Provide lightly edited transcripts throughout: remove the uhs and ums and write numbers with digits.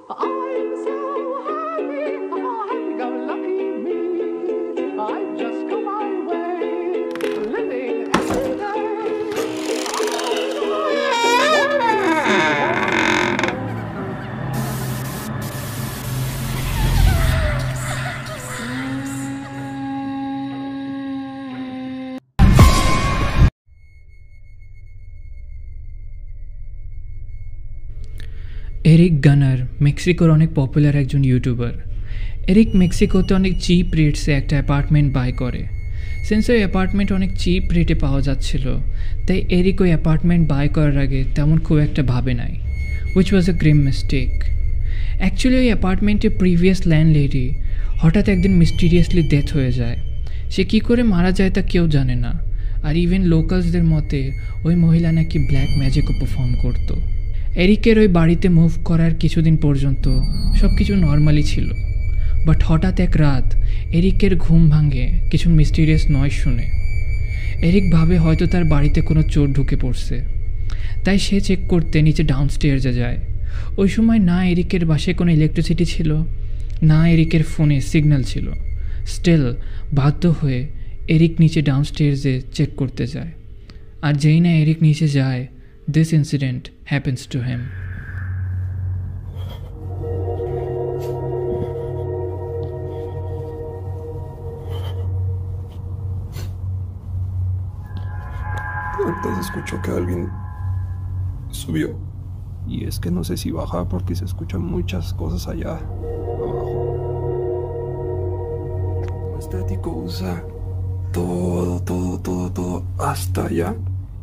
I'm so happy, happy-go-lucky me. I just go my way, living every day. Eric Gunnar মেক্সিকোর অনেক popular একজন YouTuber. Eric মেক্সিকোতে অনেক chip রেটসে একটা apartment by করে। সিন্স ওই অ্যাপার্টমেন্ট অনেক চিপ রেটে পাওয়া যাচ্ছিল, তাই এরিক ওই অ্যাপার্টমেন্ট বাই করার আগে তেমন খুব একটা ভাবে নাই, which was a grave mistake. Actually ওই অ্যাপার্টমেন্টের প্রিভিয়াস ল্যান্ডলেডি হঠাৎ একদিন মিস্টিরিয়াসলি ডেথ হয়ে যায়। সে কী করে মারা যায় তা কেউ জানে না, আর ইভেন লোকালসদের মতে ওই মহিলা নাকি ব্ল্যাক ম্যাজিকও পারফর্ম করতো। এরিকের ওই বাড়িতে মুভ করার কিছুদিন পর্যন্ত সব কিছু নর্মালি ছিল, বাট হঠাৎ এক রাত এরিকের ঘুম ভাঙে কিছু মিস্টিরিয়াস নয়েজ শুনে। এরিক ভাবে হয়তো তার বাড়িতে কোনো চোর ঢুকে পড়ছে, তাই সে চেক করতে নিচে ডাউনস্টেয়ার্সে যায়। ওই সময় না এরিকের বাসায় কোনো ইলেকট্রিসিটি ছিল, না এরিকের ফোনে সিগন্যাল ছিল। স্টিল বাধ্য হয়ে এরিক নিচে ডাউনস্টেয়ার্সে চেক করতে যায়, আর যেই না এরিক নিচে যায়, this incident happens to him. Ahorita se escuchó que alguien subió. Y es que no sé si baja porque se escuchan muchas cosas allá abajo. Como estático usa todo hasta allá.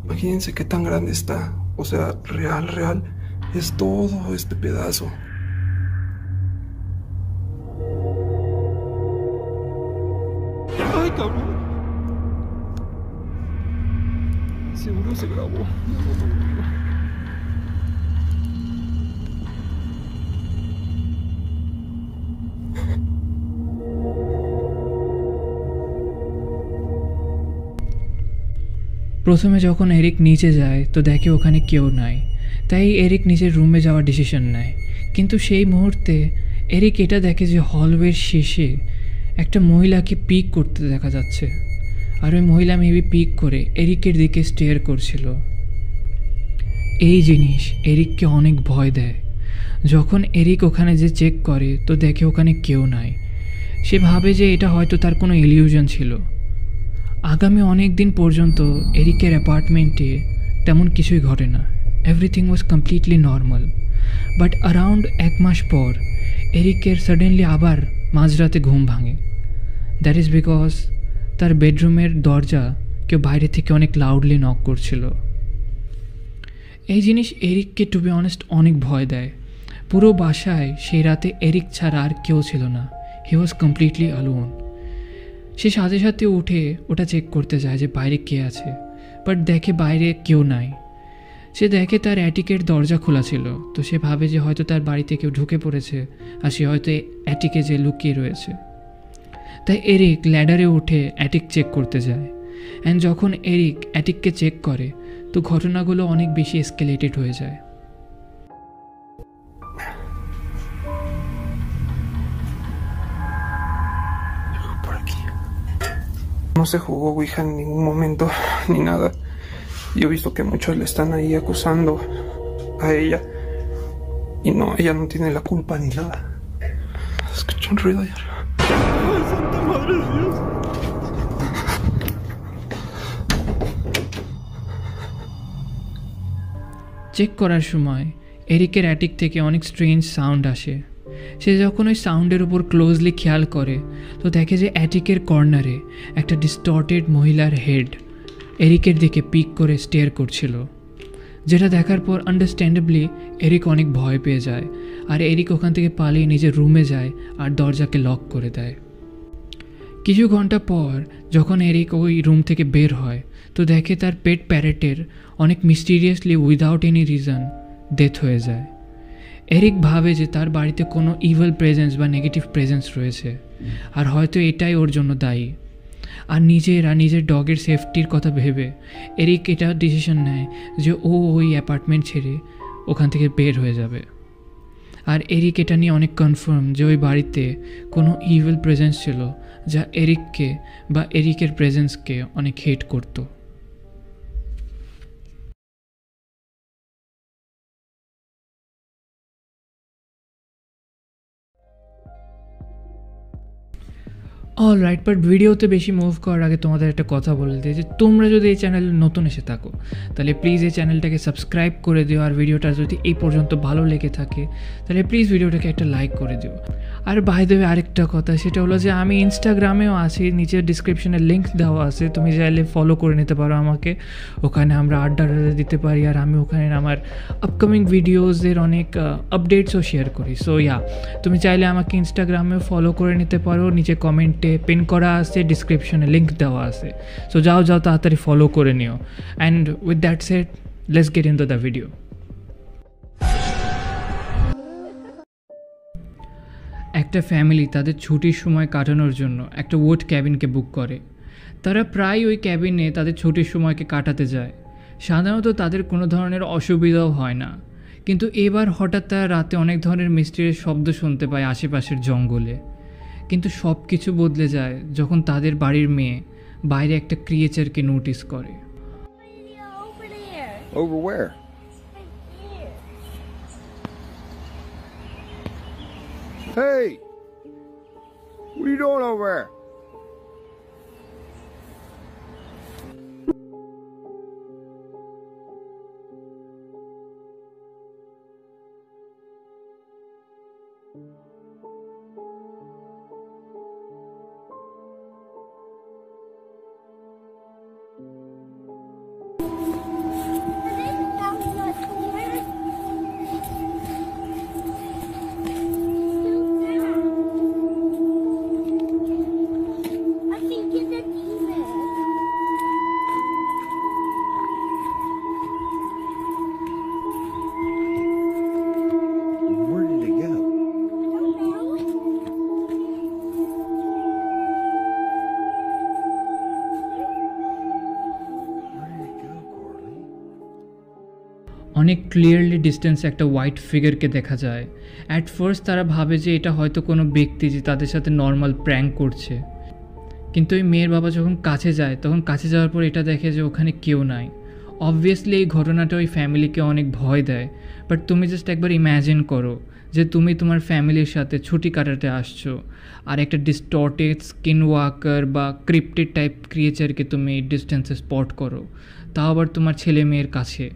Imagínense qué tan grande está. O sea, real. Es todo este pedazo. ¡Ay, cabrón! Seguro se grabó. প্রথমে যখন Eric নিচে যায় তো দেখে ওখানে কেউ নাই, তাই এরিক নিজের রুমে যাওয়ার ডিসিশন নেয়। কিন্তু সেই মুহূর্তে এরিক এটা দেখে যে হলওয়ের শেষে একটা মহিলাকে পিক করতে দেখা যাচ্ছে, আর ওই মহিলা মেবি পিক করে এরিকের দিকে স্টেয়ার করছিল। এই জিনিস এরিককে অনেক ভয় দেয়। যখন এরিক ওখানে যে চেক করে তো দেখে ওখানে কেউ নাই। সে ভাবে যে এটা হয়তো তার কোনো ইলিউশন ছিল। আগামী অনেক দিন পর্যন্ত এরিকের অ্যাপার্টমেন্টে তেমন কিছুই ঘটে না, everything was completely normal. But around 1 মাস পর এরিকের সাডেনলি আবার মাঝরাতে ঘুম ভাঙে। দ্যাট ইজ বিকজ তার বেডরুমের দরজা কেউ বাইরে থেকে অনেক লাউডলি নক করছিল। এই জিনিস এরিককে টু বি অনেস্ট অনেক ভয় দেয়। পুরো বাসায় সেই রাতে এরিক ছাড়া আর কেউ ছিল না, হি ওয়াজ কমপ্লিটলি অ্যালোন। সে সাথে সাথে উঠে ওটা চেক করতে যায় যে বাইরে কে আছে, বাট দেখে বাইরে কেউ নাই। সে দেখে তার অ্যাটিকের দরজা খোলা ছিল, তো সে ভাবে যে হয়তো তার বাড়িতে কেউ ঢুকে পড়েছে আর সে হয়তো অ্যাটিকে যে লুকিয়ে রয়েছে। তাই এরিক ল্যাডারে উঠে অ্যাটিক চেক করতে যায়। অ্যান্ড যখন এরিক অ্যাটিককে চেক করে তো ঘটনাগুলো অনেক বেশি এসকেলেটেড হয়ে যায়। No se jugó Ouija en ningún momento, ni nada. Yo he visto que muchos le están ahí acusando a ella. Y no, ella no tiene la culpa ni nada. Escucho un ruido allá arriba. ¡Ay, santa madre de Dios! Check করার সময় এরিকের attic থেকে অনেক strange sound আসে। সে যখন ওই সাউন্ডের উপর closely খেয়াল করে তো দেখে যে অ্যাটিকের কর্নারে একটা ডিস্টর্টেড মহিলার হেড এরিকের দিকে পিক করে স্টেয়ার করছিল, যেটা দেখার পর আন্ডারস্ট্যান্ডেবলি এরিক অনেক ভয় পেয়ে যায়। আর এরিক ওখান থেকে পালিয়ে নিজের রুমে যায় আর দরজাকে লক করে দেয়। কিছু ঘন্টা পর যখন এরিক ওই রুম থেকে বের হয় তো দেখে তার পেট প্যারেটের অনেক মিস্টিরিয়াসলি উইদাউট এনি রিজন ডেথ হয়ে যায়। এরিক ভাবে যে তার বাড়িতে কোনো ইভিল প্রেজেন্স বা নেগেটিভ প্রেজেন্স রয়েছে, আর হয়তো এটাই ওর জন্য দায়ী। আর নিজের ডগের সেফটির কথা ভেবে এরিক এটা ডিসিশন নেয় যে ও ওই অ্যাপার্টমেন্ট ছেড়ে ওখান থেকে বের হয়ে যাবে। আর এরিক এটা নিয়ে অনেক কনফার্ম যে ওই বাড়িতে কোনো ইভিল প্রেজেন্স ছিল যা এরিককে বা এরিকের প্রেজেন্সকে অনেক হেট করতো। অলরাইট, বাট ভিডিওতে বেশি মুভ করার আগে তোমাদের একটা কথা বলে দিই যে তোমরা যদি এই চ্যানেলে নতুন এসে থাকো তাহলে প্লিজ এই চ্যানেলটাকে সাবস্ক্রাইব করে দিও, আর ভিডিওটা যদি এই পর্যন্ত ভালো লেগে থাকে তাহলে প্লিজ ভিডিওটাকে একটা লাইক করে দিও। আর বাই দ্য ওয়ে আরেকটা কথা, সেটা হলো যে আমি ইনস্টাগ্রামেও আছি, নিচের ডিসক্রিপশনে লিঙ্ক দেওয়া আছে, তুমি চাইলে ফলো করে নিতে পারো আমাকে। ওখানে আমরা আড্ডা দিতে পারি, আর আমি ওখানে আমার আপকামিং ভিডিওসের অনেক আপডেটসও শেয়ার করি। সো ইয়া, তুমি চাইলে আমাকে ইনস্টাগ্রামেও ফলো করে নিতে পারো, নিচে কমেন্টে পিন করা আছে, ডিসক্রিপশনে লিঙ্ক দেওয়া আছে। সো যাও তাড়াতাড়ি ফলো করে নিও। And with that said, let's get into the video. একটা ফ্যামিলি তাদের ছুটির সময় কাটানোর জন্য একটা ওড ক্যাবিনকে বুক করে। তারা প্রায় ওই ক্যাবিনে তাদের ছুটির সময়কে কাটাতে যায়। সাধারণত তাদের কোনো ধরনের অসুবিধাও হয় না, কিন্তু এবার হঠাৎ তারা রাতে অনেক ধরনের মিস্ট্রির শব্দ শুনতে পায় আশেপাশের জঙ্গলে। কিন্তু সব কিছু বদলে যায় যখন তাদের বাড়ির মেয়ে বাইরে একটা ক্রিয়েচারকে নোটিস করে। Over there. Over where? Right there. Hey! What are you doing over there? I think it's a demon. Where did it go? I don't know. Where did it go, Corley? অনেক clearly ডিস্টেন্সে একটা white ফিগারকে দেখা যায়। At first তারা ভাবে যে এটা হয়তো কোনো ব্যক্তি যে তাদের সাথে নর্মাল প্র্যাঙ্ক করছে, কিন্তু ওই মেয়ের বাবা যখন কাছে যায় তখন কাছে যাওয়ার পর এটা দেখে যে ওখানে কেউ নাই। অবভিয়াসলি এই ঘটনাটা ওই ফ্যামিলিকে অনেক ভয় দেয়। বাট তুমি জাস্ট একবার ইম্যাজিন করো যে তুমি তোমার ফ্যামিলির সাথে ছুটি কাটাতে আসছো, আর একটা ডিস্টর্টেড স্কিন ওয়াকার বা ক্রিপ্টেড টাইপ ক্রিয়েচারকে তুমি ডিস্টেন্সে স্পট করো, তাও আবার তোমার ছেলে মেয়ের কাছে।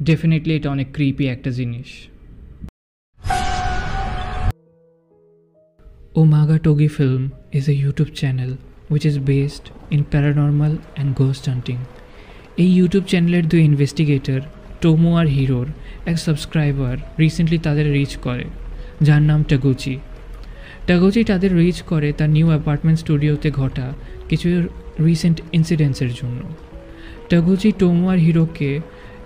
ডেফিনেটলি এটা অনেক ক্রিপি একটা জিনিস। Omaga Togi Film is a YouTube channel which is based in paranormal and ghost hunting. এই ইউটিউব চ্যানেলের দুই ইনভেস্টিগেটর টোমো আর হিরোর এক সাবস্ক্রাইবার রিসেন্টলি তাদের রিচ করে, যার নাম টাগুচি। টাগুচি তাদের রিচ করে তার নিউ অ্যাপার্টমেন্ট স্টুডিওতে ঘটা কিছু রিসেন্ট ইনসিডেন্টসের জন্য। টাগুচি টোমো আর হিরোকে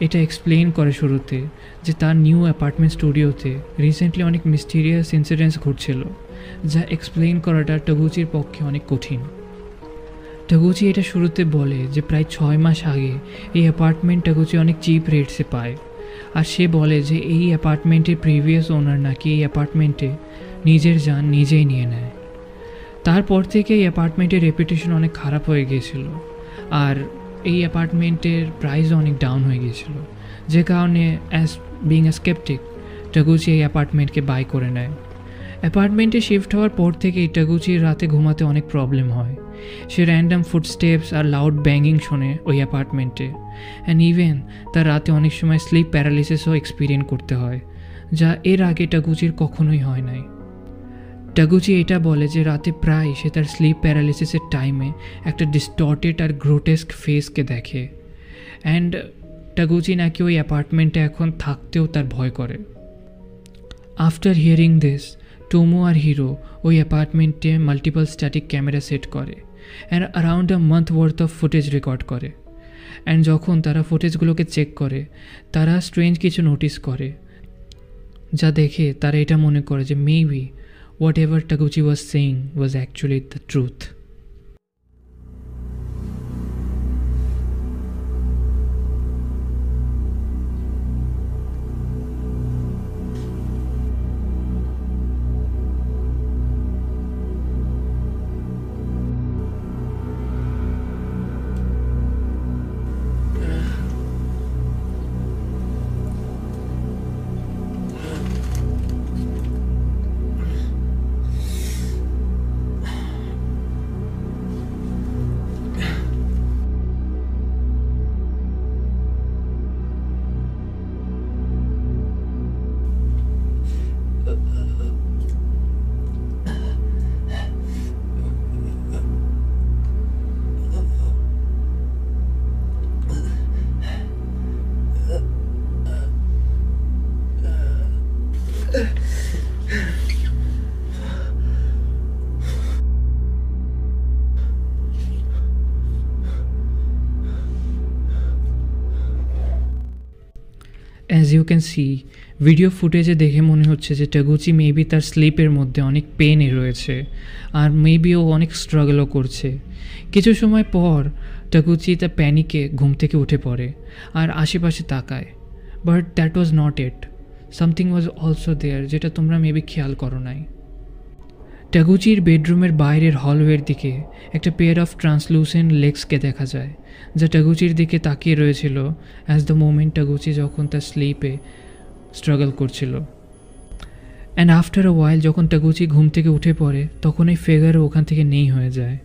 এটা এক্সপ্লেন করে শুরুতে যে তার নিউ অ্যাপার্টমেন্ট স্টুডিওতে রিসেন্টলি অনেক মিস্টিরিয়াস ইনসিডেন্টস ঘটছিল, যা এক্সপ্লেন করাটা টাগুচির পক্ষে অনেক কঠিন। টাগুচি এটা শুরুতে বলে যে প্রায় 6 মাস আগে এই অ্যাপার্টমেন্ট টাগুচি অনেক চিপ রেটসে পায়, আর সে বলে যে এই অ্যাপার্টমেন্টের প্রিভিয়াস ওনার নাকি এই অ্যাপার্টমেন্টে নিজের জান নিজেই নিয়ে নেয়। তারপর থেকে এই অ্যাপার্টমেন্টের রেপুটেশন অনেক খারাপ হয়ে গিয়েছিল, আর এই অ্যাপার্টমেন্টের প্রাইসও অনেক ডাউন হয়ে গিয়েছিল, যে কারণে অ্যাজ বিং এ স্কেপটিক টাগুচি এই অ্যাপার্টমেন্টকে বাই করে নেয়। অ্যাপার্টমেন্টে শিফট হওয়ার পর থেকেই টাগুচির রাতে ঘুমাতে অনেক প্রবলেম হয়। সে র্যান্ডাম ফুটস্টেপস আর লাউড ব্যাঙ্গিং শোনে ওই অ্যাপার্টমেন্টে, অ্যান্ড ইভেন তার রাতে অনেক সময় স্লিপ প্যারালিসিসও এক্সপিরিয়েন্স করতে হয়, যা এর আগে টাগুচির কখনোই হয় নাই। টাগুচি এটা বলে যে রাতে প্রায় সে তার স্লিপ প্যারালিসিসের টাইমে একটা ডিস্টর্টেড আর গ্রোটেস্ক ফেসকে দেখে, অ্যান্ড টাগুচি নাকি ওই অ্যাপার্টমেন্টে এখন থাকতেও তার ভয় করে। আফটার হিয়ারিং দিস, টোমো আর হিরো ওই অ্যাপার্টমেন্টে মাল্টিপল স্ট্যাটিক ক্যামেরা সেট করে and around a month worth of footage record করে। অ্যান্ড যখন তারা ফুটেজগুলোকে চেক করে তারা স্ট্রেঞ্জ কিছু নোটিস করে, যা দেখে তারা এটা মনে করে যে maybe whatever Taguchi was saying was actually the truth. As you can see video ফুটেজে দেখে মনে হচ্ছে যে টাগুচি মেবি তার স্লিপের মধ্যে অনেক পেনে রয়েছে আর মেবি ও অনেক স্ট্রাগলও করছে। কিছু সময় পর টাগুচি তার প্যানিকে ঘুম থেকে উঠে পড়ে আর আশেপাশে তাকায়, but that was not it, something was also there যেটা তোমরা মেবি খেয়াল করো নাই। টাগুচির বেডরুমের বাইরের হলওয়ের দিকে একটা পেয়ার অফ ট্রান্সলুসেন্ট লেগসকে দেখা যায়, যা টাগুচির দিকে তাকিয়ে রয়েছিল অ্যাজ দ্য মোমেন্ট টাগুচি যখন তার স্লিপে স্ট্রাগল করছিল। অ্যান্ড আফটার আ ওয়াইল যখন টাগুচি ঘুম থেকে উঠে পড়ে তখন এই ফিগারও ওখান থেকে নেই হয়ে যায়।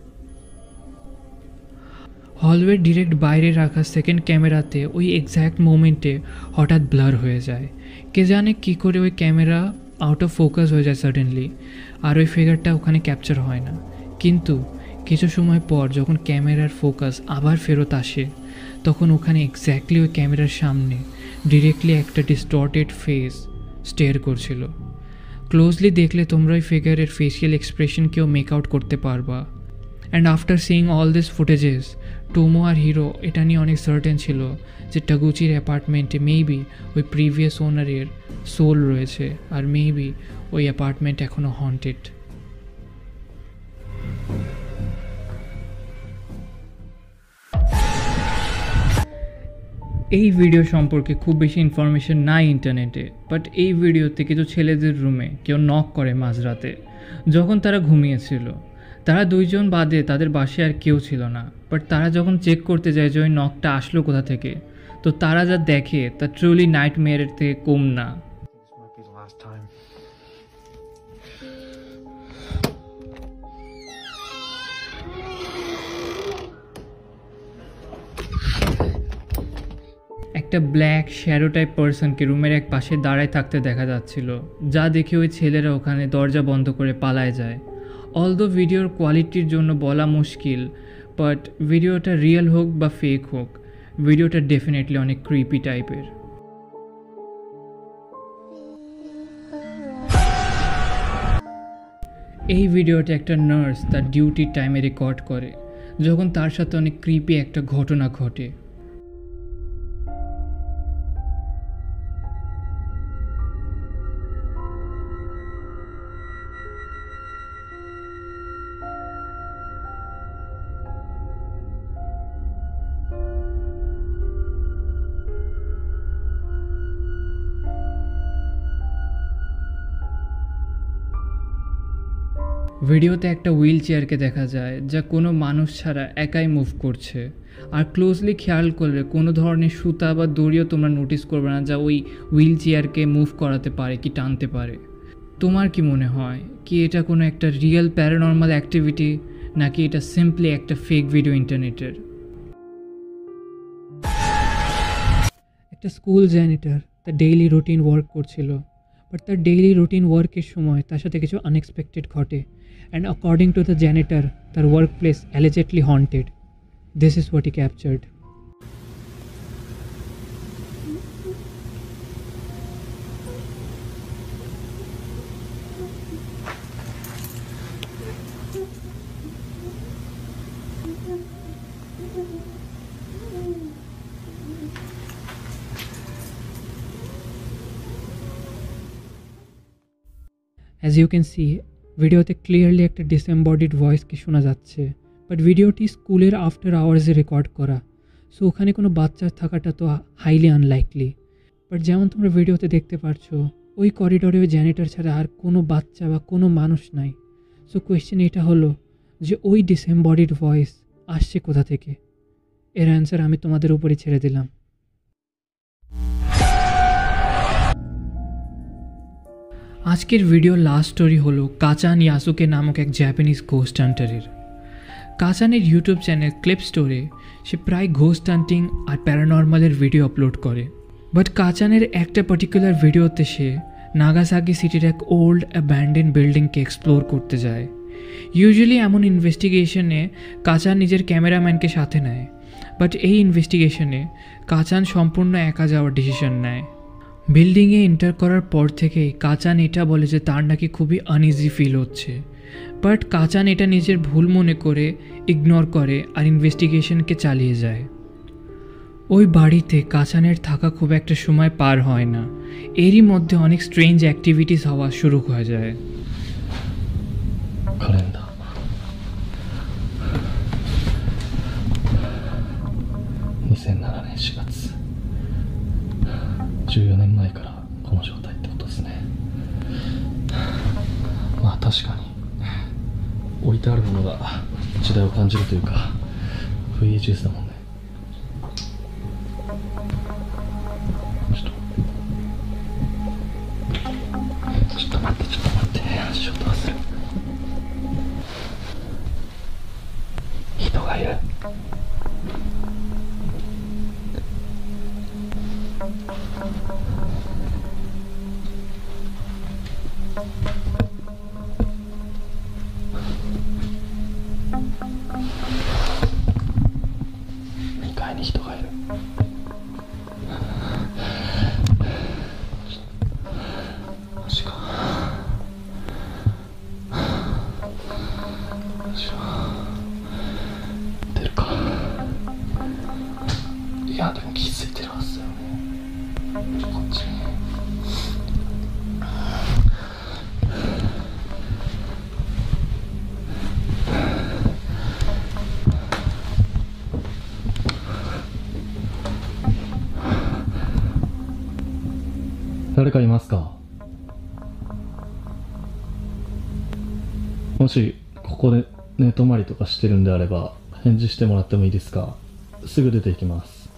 হলওয়ের ডিরেক্ট বাইরে রাখা সেকেন্ড ক্যামেরাতে ওই এক্স্যাক্ট মোমেন্টে হঠাৎ ব্লার হয়ে যায়। কে জানে কী করে ওই ক্যামেরা আউট অফ ফোকাস হয়ে যায় সাডেনলি, আর ওই ফিগারটা ওখানে ক্যাপচার হয় না। কিন্তু কিছু সময় পর যখন ক্যামেরার ফোকাস আবার ফেরত আসে তখন ওখানে এক্স্যাক্টলি ওই ক্যামেরার সামনে ডিরেক্টলি একটা ডিস্টর্টেড ফেস স্টেয়ার করছিল। ক্লোজলি দেখলে তোমরা ওই ফিগারের ফেসিয়াল এক্সপ্রেশনকেও মেক আউট করতে পারবা। And after seeing all this footages Tomo আর হিরো এটা নিয়ে অনেক সার্টেন ছিল যে টাগুচির অ্যাপার্টমেন্টে মেবি ওই প্রিভিয়াস ওনারের সোল রয়েছে আর মেবি ওই অ্যাপার্টমেন্ট এখনও হন্টেড। এই ভিডিও সম্পর্কে খুব বেশি ইনফরমেশন নাই ইন্টারনেটে, বাট এই ভিডিওতে কিছু ছেলেদের রুমে কেউ নক করে মাঝরাতে যখন তারা ঘুমিয়েছিল। তারা দুইজন বাদে তাদের বাসায় আর কেউ ছিল না, বাট তারা যখন চেক করতে যায় যে ওই নকটা আসলো কোথা থেকে, তো তারা যা দেখে তা ট্রুলি নাইটমেয়ারের থেকে কম না। This might be the last time. একটা ব্ল্যাক শ্যাডো টাইপ পার্সনকে রুমের এক পাশে দাঁড়ায় থাকতে দেখা যাচ্ছিল, যা দেখে ওই ছেলেরা ওখানে দরজা বন্ধ করে পালায় যায়। অলদো ভিডিওর কোয়ালিটির জন্য বলা মুশকিল, বাট ভিডিওটা রিয়েল হোক বা ফেক হোক, ভিডিওটা ডেফিনেটলি অনেক ক্রিপি টাইপের। এই ভিডিওটা একটা নার্স তার ডিউটির টাইমে রেকর্ড করে যখন তার সাথে অনেক ক্রিপি একটা ঘটনা ঘটে। ভিডিওতে একটা হুইল চেয়ারকে দেখা যায় যা কোনো মানুষ ছাড়া একাই মুভ করছে, আর ক্লোজলি খেয়াল করলে কোনো ধরনের সুতা বা দড়িও তোমরা নোটিস করবে না যা ওই হুইল চেয়ারকে মুভ করাতে পারে কি টানতে পারে। তোমার কি মনে হয় কি এটা কোনো একটা রিয়েল প্যারানর্মাল অ্যাক্টিভিটি নাকি এটা সিম্পলি একটা ফেক ভিডিও ইন্টারনেটের? একটা স্কুল জ্যানিটর তার ডেইলি রুটিন ওয়ার্ক করছিল, বাট তার ডেইলি রুটিন ওয়ার্কের সময় তার সাথে কিছু আনএক্সপেক্টেড ঘটে, and according to the janitor, their workplace allegedly haunted. This is what he captured. As you can see, ভিডিওতে ক্লিয়ারলি একটা ডিসএমবডিড ভয়েসকে শোনা যাচ্ছে, বাট ভিডিওটি স্কুলের আফটার আওয়ার্সে রেকর্ড করা, সো ওখানে কোনো বাচ্চা থাকাটা তো হাইলি আনলাইকলি। বাট যেমন তোমরা ভিডিওতে দেখতে পারছো ওই করিডোরে ওই জ্যানিটর ছাড়া আর কোনো বাচ্চা বা কোনো মানুষ নাই। সো কোয়েশ্চেন এটা হলো যে ওই ডিসএমবডিড ভয়েস আসছে কোথা থেকে? এর অ্যান্সার আমি তোমাদের উপরে ছেড়ে দিলাম। আজকের ভিডিওর লাস্ট স্টোরি হলো কাচান ইয়াসুকে নামক এক জাপানিজ ঘোস্ট হান্টারের। কাচানের ইউটিউব চ্যানেল ক্লিপ স্টোরে সে প্রায় ঘোস্ট হান্টিং আর প্যারানর্মালের ভিডিও আপলোড করে, বাট কাচানের একটা পার্টিকুলার ভিডিওতে সে নাগাসাকি সিটির এক ওল্ড অ্যাব্যান্ডেন বিল্ডিংকে এক্সপ্লোর করতে যায়। ইউজুয়ালি এমন ইনভেস্টিগেশনে কাচান নিজের ক্যামেরাম্যানকে সাথে নেয়, বাট এই ইনভেস্টিগেশনে কাচান সম্পূর্ণ একা যাওয়ার ডিসিশন নেয়। বিল্ডিংয়ে এন্টার করার পর থেকেই কাচান এটা বলে যে তার নাকি খুবই আনইজি ফিল হচ্ছে, বাট কাচান এটা নিজের ভুল মনে করে ইগনোর করে আর ইনভেস্টিগেশনকে চালিয়ে যায়। ওই বাড়িতে কাচানের থাকা খুব একটা সময় পার হয় না, এরই মধ্যে অনেক স্ট্রেঞ্জ অ্যাক্টিভিটিস হওয়া শুরু হয়ে যায়। カレンダー2007年4月14年前からこの状態ってことですね。まあ確かに置いてあるものが時代を感じるというか VHS だもんね。ちょっと待って足音がする。人がいる。2階に人がいる。マジか。出るか。いやでも気づいてるはずだよね。こっちに。誰かいますか？もしここで寝泊まりとかしてるんであれば返事してもらってもいいですか？すぐ出て行きます。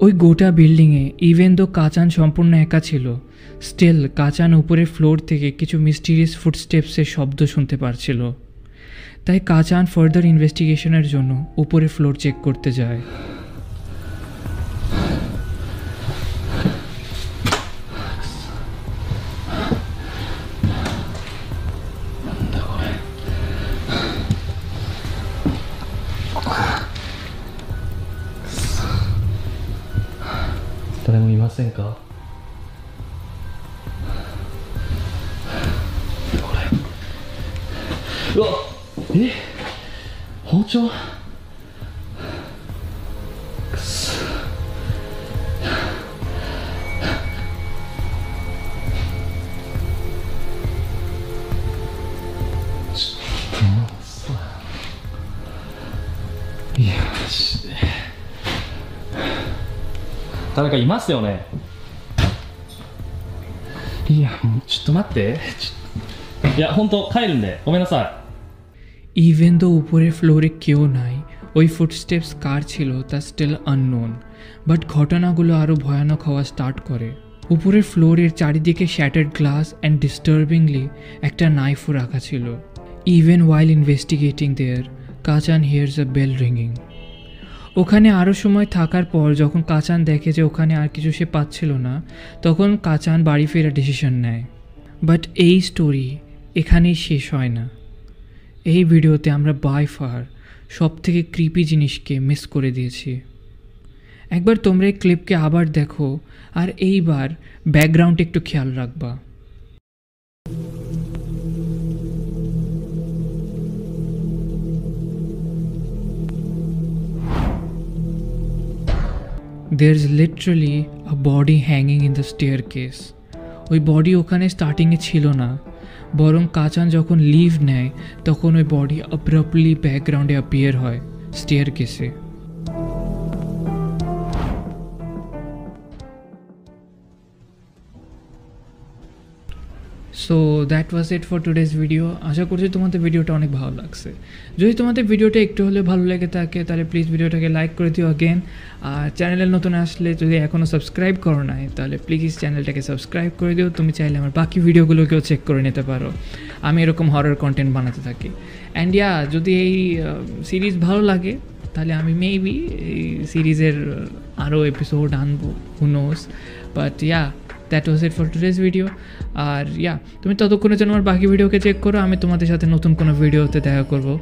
ওই গোটা বিল্ডিংয়ে ইভেন দো কাচান সম্পূর্ণ একা ছিল, স্টিল কাচান উপরের ফ্লোর থেকে কিছু মিস্টিরিয়াস ফুটস্টেপসের শব্দ শুনতে পারছিল। তাই কাচান ফার্দার ইনভেস্টিগেশনের জন্য উপরের ফ্লোর চেক করতে যায়।誰もいませんか？これうわ包丁くそいやし誰かいますよね。いやもうちょっと待っていや本当帰るんでごめんなさい。 ইভেন দো উপরের ফ্লোরে কেউ নাই, ওই ফুটস্টেপস কার ছিল তা স্টিল আননোন, বাট ঘটনাগুলো আরও ভয়ানক হওয়া স্টার্ট করে। উপরের ফ্লোরের চারিদিকে শ্যাটার্ড গ্লাস অ্যান্ড ডিস্টার্বিংলি একটা নাইফও রাখা ছিল। ইভেন ওয়াইল ইনভেস্টিগেটিং দেয়ার কাচান হিয়ার্স আ বেল রিঙ্গিং। ওখানে আরও সময় থাকার পর যখন কাচান দেখে যে ওখানে আর কিছু সে পাচ্ছিল না, তখন কাচান বাড়ি ফেরার ডিসিশন নেয়। বাট এই স্টোরি এখানেই শেষ হয় না। এই ভিডিওতে আমরা বাই ফার সব থেকে ক্রিপি জিনিসকে মিস করে দিয়েছি। একবার তোমরা এই ক্লিপকে আবার দেখো আর এইবার ব্যাকগ্রাউন্ডে একটু খেয়াল রাখবা। There's literally a body hanging in the staircase. ওই বডি ওখানে স্টার্টিংয়ে ছিল না, বরং কাচান যখন লিভ নেয় তখন ওই বডি অ্যাব্রাপ্টলি ব্যাকগ্রাউন্ডে অ্যাপিয়ার হয় স্টেয়ারকেসে। So that was it for today's video. আশা করছি তোমাদের ভিডিওটা অনেক ভালো লাগছে। যদি তোমাদের ভিডিওটা একটু হলেও ভালো লেগে থাকে তাহলে প্লিজ ভিডিওটাকে লাইক করে দিও অগেন। আর চ্যানেলে নতুন আসলে যদি এখনও সাবস্ক্রাইব করো নাই তাহলে প্লিজ চ্যানেলটাকে সাবস্ক্রাইব করে দিও। তুমি চাইলে আমার বাকি ভিডিওগুলোকেও চেক করে নিতে পারো, আমি এরকম হরর কন্টেন্ট বানাতে থাকি। অ্যান্ড ইয়া যদি এই সিরিজ ভালো লাগে তাহলে আমি মেবি এই সিরিজের আরও এপিসোড আনবো, who knows. But yeah that was it for today's video. আর ইয়া তুমি ততক্ষণের জন্য আমার বাকি ভিডিওকে চেক করো, আমি তোমাদের সাথে নতুন কোনো ভিডিওতে দেখা করবো।